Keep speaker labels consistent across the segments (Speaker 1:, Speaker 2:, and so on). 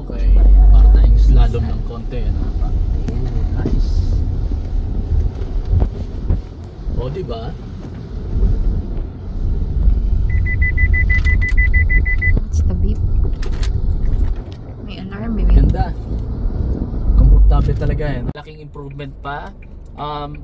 Speaker 1: Okay. Para tayong slalom ng konti. Ano? Nice. O, diba?
Speaker 2: What's the beep? May alarm, may
Speaker 1: Ganda. Komportable talaga yan. Malaking improvement pa.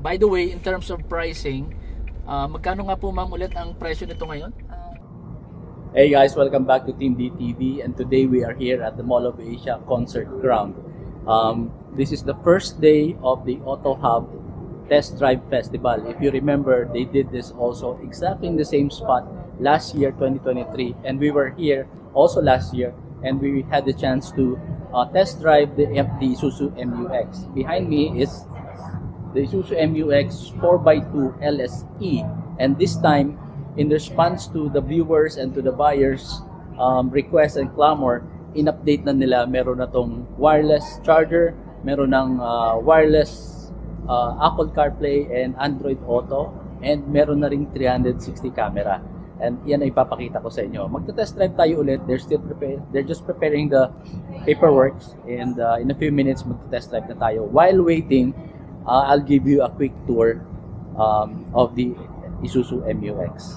Speaker 1: By the way, in terms of pricing, magkano nga po ma'am ulit ang presyo nito ngayon? Hey guys, welcome back to Team DTV, and today we are here at the Mall of Asia Concert Ground. This is the first day of the Auto Hub Test Drive Festival. If you remember, they did this also exactly in the same spot last year, 2023, and we were here also last year, and we had the chance to test drive the Isuzu MU-X. Behind me is the Isuzu MU-X 4x2 LSE, and this time, in response to the viewers and to the buyers request and clamor, in-update na nila, meron na tong wireless charger, meron ng wireless Apple CarPlay and Android Auto, and meron na ring 360 camera. And yan ay ipapakita ko sa inyo. Magta-test drive tayo ulit. They're just preparing the paperwork, and in a few minutes magta-test drive na tayo. While waiting, I'll give you a quick tour of the Isuzu MU-X.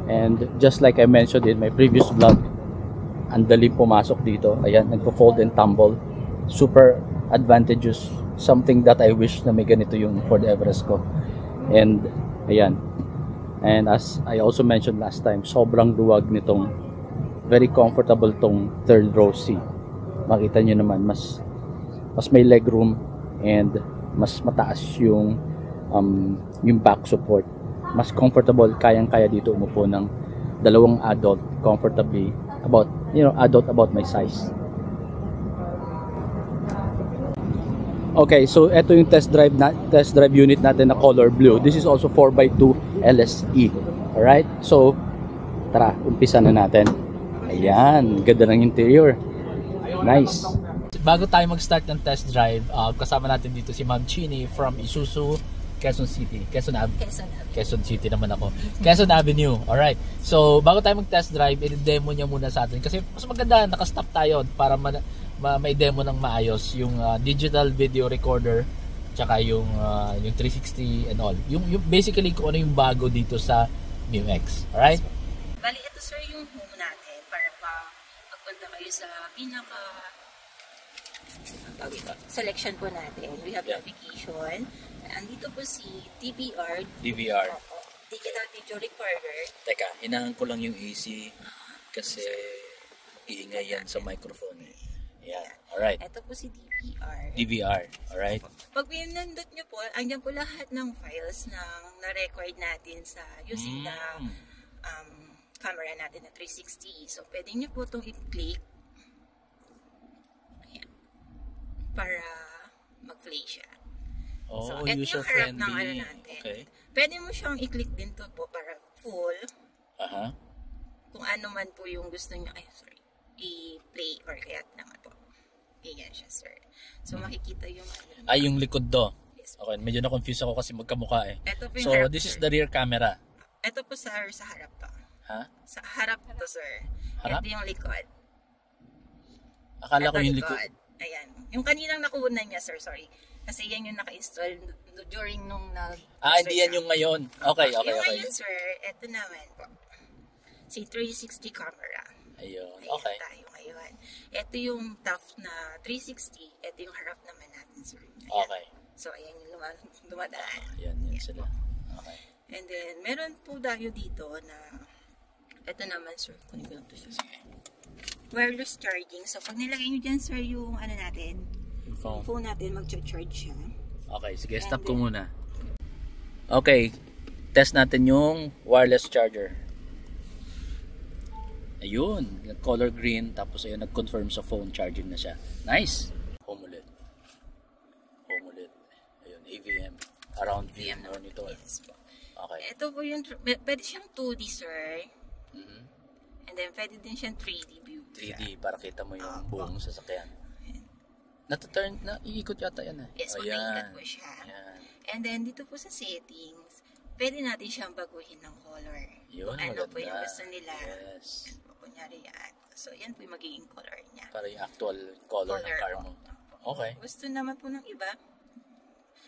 Speaker 1: And just like I mentioned in my previous vlog, ang daling pumasok dito. Ayan, nagpo-fold and tumble. Super advantageous. Something that I wish na may ganito yung Ford Everest ko. And ayan. And as I also mentioned last time, sobrang luwag nitong, very comfortable tong third row seat. Makita nyo naman, mas may legroom and mas mataas yung back support. Mas comfortable, kayang-kaya dito umupo ng dalawang adult comfortably, about, adult about my size. Okay, so ito yung test drive unit natin na color blue. This is also 4x2 LSE. Alright, so tara, umpisa na natin. Ayan, ganda ng interior. Nice. Bago tayo mag-start ng test drive, kasama natin dito si Ma'am Chini from Isuzu Quezon City. Quezon City naman ako. Quezon Avenue. Alright. So, bago tayo mag-test drive, i-demo niya muna sa atin. Kasi mas maganda, naka-stop tayo para may demo ng maayos. Yung digital video recorder, tsaka yung 360 and all. Yung basically, kung ano yung bago dito sa MU-X. Alright?
Speaker 3: Bali, ito sir yung home natin para pagpunta kayo sa selection po natin. We have navigation. Andito po si DVR. Digital Video Recorder.
Speaker 1: Teka, hinahan ko lang yung AC kasi iingay yan sa microphone. Yan. Alright.
Speaker 3: Ito po si DVR.
Speaker 1: Alright.
Speaker 3: Pag pinindot nyo po, andyan po lahat ng files na na-record natin sa using the camera natin na 360. So, pwede nyo po itong i-click para mag-play siya.
Speaker 1: Oh,
Speaker 3: so, ito yung harap ng natin.
Speaker 1: Okay.
Speaker 3: Pwede mo siyang i-click din to po para full. Kung ano man po yung gusto nyo, i-play or kaya naman po. Ayan siya, sir. So, makikita yung
Speaker 1: yung likod do.
Speaker 3: Yes.
Speaker 1: Okay, medyo na-confuse ako kasi magkamukha eh.
Speaker 3: Ito po yung
Speaker 1: so,
Speaker 3: harap,
Speaker 1: this is
Speaker 3: sir.
Speaker 1: the rear camera.
Speaker 3: Ito po, sir, sa harap to.
Speaker 1: Ha?
Speaker 3: Sa harap to, sir.
Speaker 1: Harap?
Speaker 3: Ito yung likod.
Speaker 1: Akala ko
Speaker 3: Ito
Speaker 1: yung
Speaker 3: likod.
Speaker 1: likod.
Speaker 3: Ayan. Yung kaninang nakuha niya, sir, sorry. Kasi yan yung naka-install during nung
Speaker 1: Hindi yan yung ngayon. Okay.
Speaker 3: Yung ngayon, sir, ito naman po. Si 360 camera.
Speaker 1: Ayun,
Speaker 3: Ayan
Speaker 1: okay.
Speaker 3: tayo ngayon. Ito yung top na 360. Ito yung harap naman natin, sir. Ayan.
Speaker 1: Okay.
Speaker 3: So, ayan yung dumadaan.
Speaker 1: Yan sila. Okay.
Speaker 3: And then, meron po tayo dito na ito naman, sir. Kunin ko lang ito, sir. Wireless charging. So, pag nilagay nyo dyan, sir, yung ano natin, yung phone natin, mag-charge siya.
Speaker 1: Okay, sige, stop ko muna. Okay, test natin yung wireless charger. Ayun, color green, tapos ayun, nag-confirm sa phone, charging na siya. Nice! Home ulit. Ayun, AVM. Around VM monitor.
Speaker 3: Yes po.
Speaker 1: Okay.
Speaker 3: Ito po yung, pwede siyang 2D, sir.
Speaker 1: Mhm.
Speaker 3: And then, pwede din siyang 3D view.
Speaker 1: 3D, para kita mo yung buong sasakyan. Iikot yata yan eh.
Speaker 3: Yes, mag-iikat po siya.
Speaker 1: Ayan.
Speaker 3: And then, dito po sa settings, pwede natin siyang baguhin ng color.
Speaker 1: Yun,
Speaker 3: Ano po
Speaker 1: maganda.
Speaker 3: yung gusto nila.
Speaker 1: Yes.
Speaker 3: Yan po, kunyari yan. So, yan po yung magiging color niya.
Speaker 1: Para yung actual color ng car mo. Okay.
Speaker 3: Gusto naman po ng iba.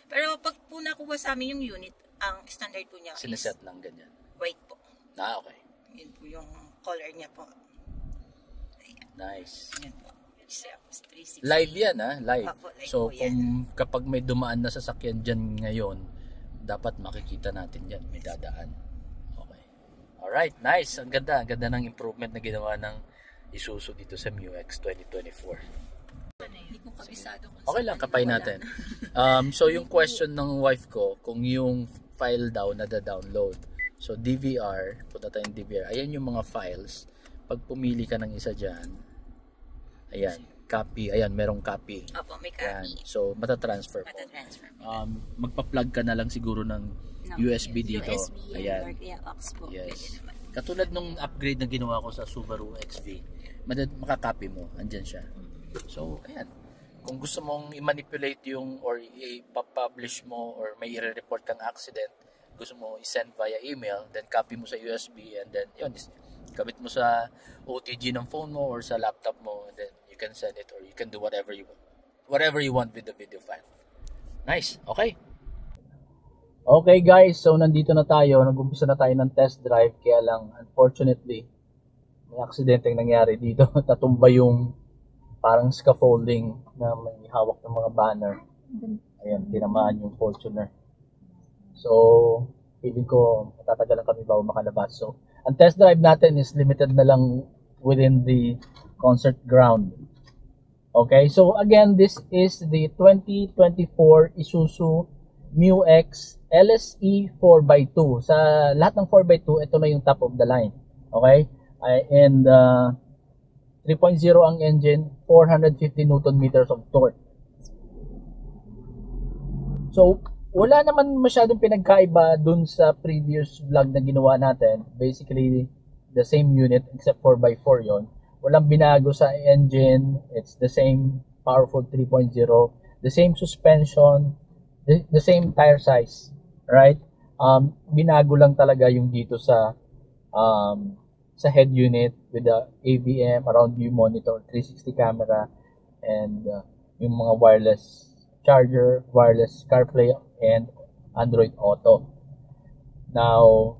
Speaker 3: Pero pag po nakuha sa amin yung unit, ang standard po niya
Speaker 1: Sineset lang ganyan.
Speaker 3: white po.
Speaker 1: Okay.
Speaker 3: Yun po yung color niya po. Ayan.
Speaker 1: Nice.
Speaker 3: Yan po. 360.
Speaker 1: Live yan live.
Speaker 3: Opo, live
Speaker 1: So
Speaker 3: po
Speaker 1: kung kapag may dumaan na sasakyan dyan ngayon, dapat makikita natin yan, may dadaan. Okay. Alright, nice. Ang ganda ng improvement na ginawa ng Isuzu dito sa MU-X 2024.
Speaker 3: Hindi ko kabisado kung
Speaker 1: Okay lang, kapay natin. So yung question ng wife ko, kung yung file daw nada-download. So DVR, punta tayong DVR. Ayan yung mga files. Pag pumili ka ng isa dyan, ayan, copy. Ayan, merong copy.
Speaker 3: Opo, may
Speaker 1: Ayan.
Speaker 3: copy.
Speaker 1: So, matatransfer po.
Speaker 3: Matatransfer.
Speaker 1: Magpa-plug ka na lang siguro ng USB dito.
Speaker 3: USB
Speaker 1: Ayan.
Speaker 3: or kaya aux po. Pwede
Speaker 1: Yes.
Speaker 3: naman.
Speaker 1: Katulad nung upgrade na ginawa ko sa Subaru XV, makakopy mo. Andyan siya. So, ayan. Kung gusto mong i-manipulate yung or i-publish mo or may i-report kang accident, gusto mo i-send via email, then copy mo sa USB and then yun, kabit mo sa OTG ng phone mo or sa laptop mo, and then you can send it or you can do whatever you want with the video file. Nice. Okay. Okay guys, so nandito na tayo. Nag-umpisa na tayo ng test drive, kaya lang unfortunately may aksidente nangyari dito. Tatumba yung parang scaffolding na may hawak ng mga banner. Ayan, tinamaan yung Fortuner. So, feeling ko matatagalan kami bago makalabas. So, ang test drive natin is limited na lang within the concert ground. Okay, so again, this is the 2024 Isuzu MU-X LSE 4x2. Sa lahat ng 4x2, ito na yung top of the line. Okay, and 3.0 ang engine, 450 Newton meters of torque. So, wala naman masyadong pinagkaiba dun sa previous vlog na ginawa natin. Basically, the same unit except 4x4 yon. Walang binago sa engine. It's the same powerful 3.0. The same suspension. The same tire size. Right? Binago lang talaga yung dito sa head unit with the AVM, around view monitor, 360 camera, and yung mga wireless charger, wireless CarPlay, and Android Auto. Now,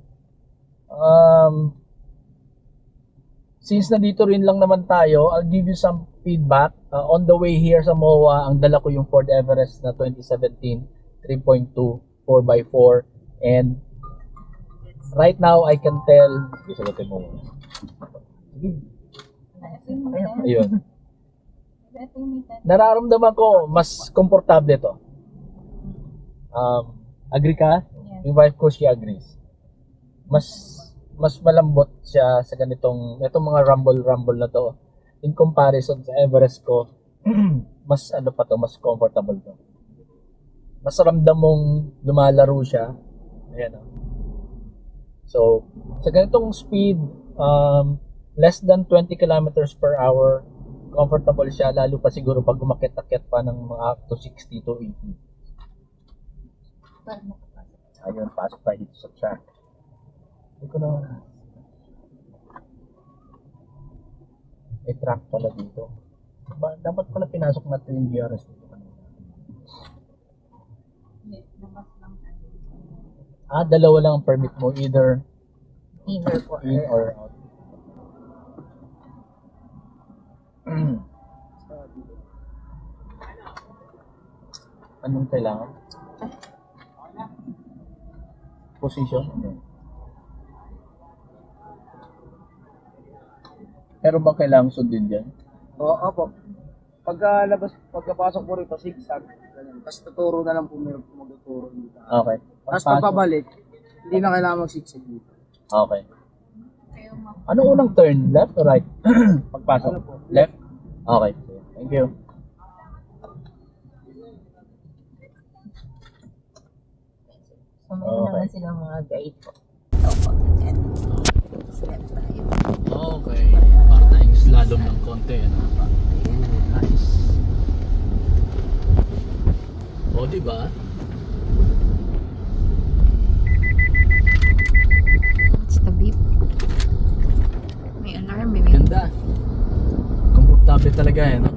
Speaker 1: since nandito rin lang naman tayo, I'll give you some feedback. On the way here sa MOA, ang dala ko yung Ford Everest na 2017 3.2 4x4, and right now I can tell, sagutin mo muna. Ayun. Nararamdaman ko mas komportable to. Agree ka?
Speaker 2: Yeah.
Speaker 1: Yung wife ko, she agrees. Mas malambot siya sa itong mga rumble na to. In comparison sa Everest ko, mas mas comfortable to. Mas ramdam mong lumalaro siya. Ayan o. So, sa ganitong speed, less than 20 kilometers per hour, comfortable siya, lalo pa siguro pag umakyat-akyat pa ng mga up to 60 to 80. Ayun, pasok tayo dito sa track. Hindi ko na... May track pala dito. Dapat pala pinasok natin yung GRS dito. Dalawa lang ang permit mo, either in or out. Anong kailangan? Position? Okay. Pero ba kailangan sundin dyan?
Speaker 4: Opo. Pagkapasok po rito, zigzag. Tapos tuturo na lang po meron po magtuturo dito.
Speaker 1: Okay.
Speaker 4: Tapos pagpabalik, hindi na kailangan mag-zigzag dito.
Speaker 1: Okay. Anong unang turn? Left or right? Pagpasok? Left? Okay. Thank you.
Speaker 3: So, meron naman silang mga guide po. Opo. Yan. Step tayo.
Speaker 1: Okay. Para tayong slalom ng konti. Nice. O, diba?
Speaker 2: What's the beep? May alarm, maybe.
Speaker 1: Ganda. Komportable talaga eh, no?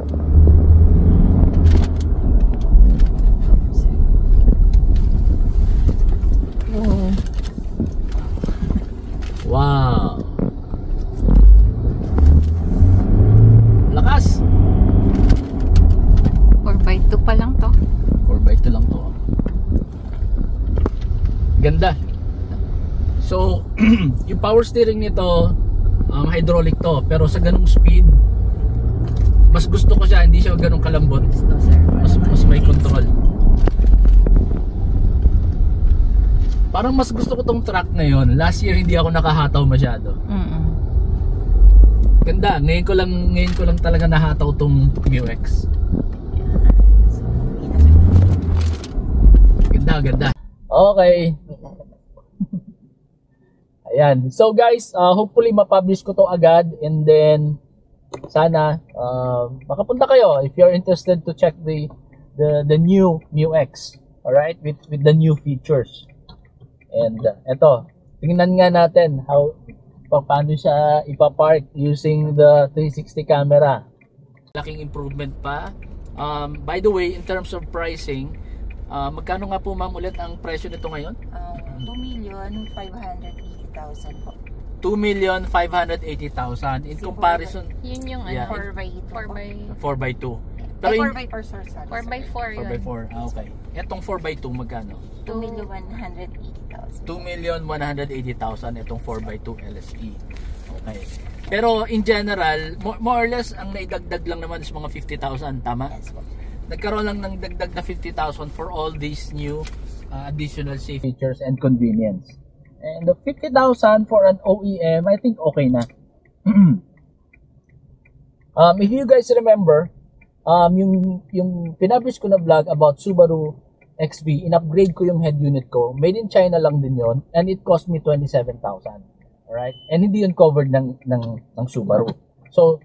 Speaker 2: Oh.
Speaker 1: Wow. Lakas.
Speaker 2: 4x2 pa lang to.
Speaker 1: 4x2 lang to. Ganda. So, yung power steering nito, hydraulic to. Pero sa ganung speed, mas gusto ko siya, hindi siya ganung kalambot. Mas may control. Parang mas gusto ko tong truck na yon. Last year hindi ako nakahataw masyado. Ganda. Ngayon ko lang talaga nahataw tong MU-X. Ganda. Okay. Ayan. So guys, hopefully ma-publish ko to agad, and then sana makapunta kayo if you're interested to check the new MU-X. All right, with the new features. And eto, tingnan nga natin paano siya ipapark using the 360 camera. Laking improvement pa. By the way, in terms of pricing, magkano nga po ma'am ulit ang presyo nito ngayon?
Speaker 3: 2,580,000 po.
Speaker 1: 2,580,000 in comparison.
Speaker 2: Yun yung
Speaker 3: 4x2.
Speaker 1: Pero
Speaker 3: 4x4, sorry.
Speaker 2: 4x4 yun.
Speaker 1: 4x4. Okay. Etong 4x2 magkano?
Speaker 3: 2,180,000.
Speaker 1: 2,180,000 itong 4x2 LSE. Okay. Pero in general, more or less ang naidagdag lang naman is mga 50,000, tama?
Speaker 3: Yes po.
Speaker 1: Nagkaroon lang ng dagdag na 50,000 for all these new additional safety features and convenience. And the 50,000 for an OEM, I think okay na. If you guys remember, yung pinapublish ko na vlog about Subaru XV, in-upgrade ko yung head unit ko. Made in China lang din yon, and it cost me 27,000. Alright? And hindi yun covered ng Subaru. So,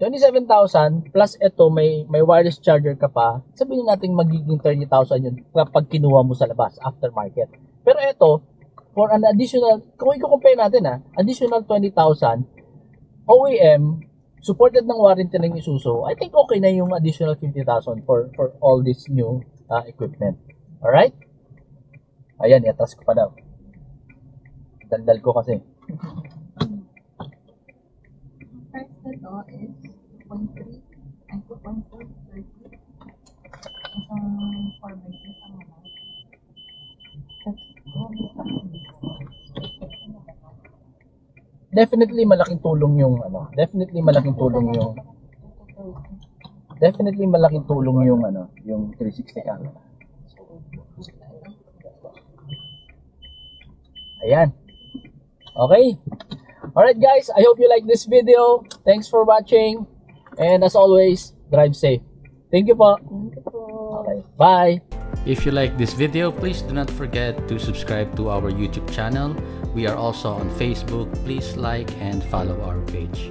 Speaker 1: 27,000 plus ito may wireless charger ka pa. Sabihin natin magiging 30,000 yun kapag kinuha mo sa labas, aftermarket. Pero ito, for an additional, kung i-compare natin additional 20,000, OEM, supported ng warranty ng Isuzu, I think okay na yung additional 50,000 for all this new equipment. Alright? Ayan, i-atras ko pa daw. Daldal ko kasi.
Speaker 2: Price nito is 2.3 and 2.4. Isang 4x2 ang mga.
Speaker 1: Definitely malaking tulong yung yung 360 camera. Ayan. Okay. Alright guys, I hope you like this video. Thanks for watching. And as always, drive safe. Thank you po. Okay. Bye. If you like this video, please do not forget to subscribe to our YouTube channel. We are also on Facebook. Please like and follow our page.